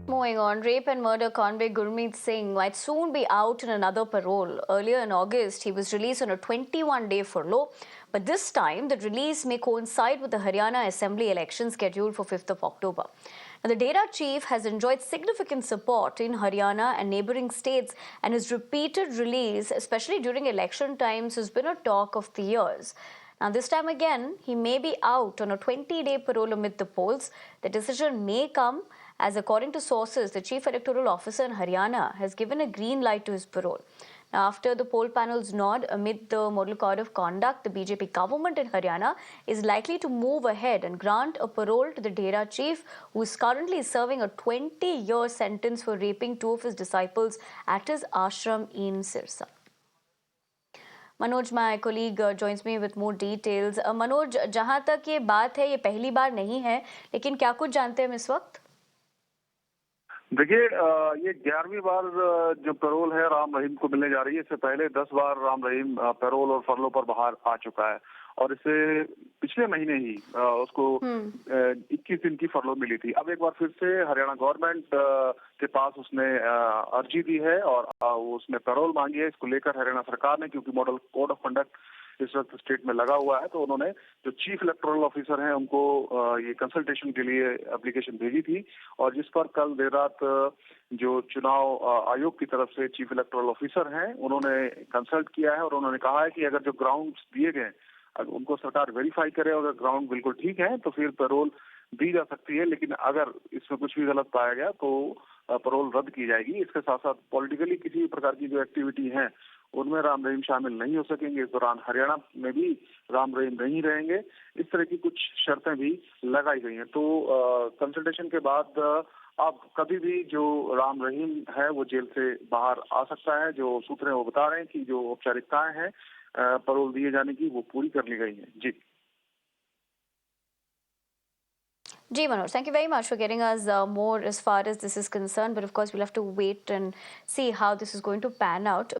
Moving on, rape and murder convict Gurmeet Singh might soon be out in another parole. Earlier in August, he was released on a 21-day furlough, but this time the release may coincide with the Haryana Assembly election scheduled for 5th of October. Now, the Dera chief has enjoyed significant support in Haryana and neighboring states, and his repeated release, especially during election times, has been a talk of the years. Now, this time again, he may be out on a 20-day parole amid the polls. The decision may come as, according to sources, the Chief Electoral Officer in Haryana has given a green light to his parole. Now, after the poll panel's nod amid the Model Code of Conduct, the BJP government in Haryana is likely to move ahead and grant a parole to the Dera chief, who is currently serving a 20-year sentence for raping two of his disciples at his ashram in Sirsa. Manoj, my colleague, joins me with more details. Manoj, जहां तक ये बात है, ये पहली बार नहीं है, लेकिन क्या कुछ जानते हैं हम इस वक्त? देखिए, ये 11वीं बार जो पैरोल है राम रहीम को मिलने जा रही है। इससे पहले 10 बार राम रहीम पैरोल और फरलो पर बाहर आ चुका है और इससे पिछले महीने ही उसको 21 दिन की फरलो मिली थी। अब एक बार फिर से हरियाणा गवर्नमेंट के पास उसने अर्जी दी है और उसने पैरोल मांगी है। इसको लेकर हरियाणा सरकार ने, क्योंकि मॉडल कोड ऑफ कंडक्ट इस वक्त स्टेट में लगा हुआ है, तो उन्होंने जो चीफ इलेक्टोरल ऑफिसर हैं उनको ये कंसल्टेशन के लिए एप्लीकेशन भेजी थी और जिस पर कल देर रात जो चुनाव आयोग की तरफ से चीफ इलेक्टोरल ऑफिसर हैं उन्होंने कंसल्ट किया है और उन्होंने कहा है कि अगर जो ग्राउंड्स दिए गए उनको सरकार वेरीफाई करे और अगर ग्राउंड बिल्कुल ठीक है तो फिर पैरोल दी जा सकती है, लेकिन अगर इसमें कुछ भी गलत पाया गया तो पैरोल रद्द की जाएगी। इसके साथ साथ पॉलिटिकली किसी भी प्रकार की जो एक्टिविटी है उनमें राम रहीम शामिल नहीं हो सकेंगे। इस दौरान हरियाणा में भी राम रहीम नहीं रहेंगे। इस तरह की कुछ शर्तें भी लगाई गई हैं। तो कंसल्टेशन के बाद अब कभी भी जो राम रहीम है वो जेल से बाहर आ सकता है। जो सूत्र हैं वो बता रहे हैं कि जो औपचारिकताएं हैं पैरोल दिए जाने की वो पूरी कर ली गई हैं। जी Ji Manoj, thank you very much for getting us more as far as this is concerned. But of course, we'll have to wait and see how this is going to pan out.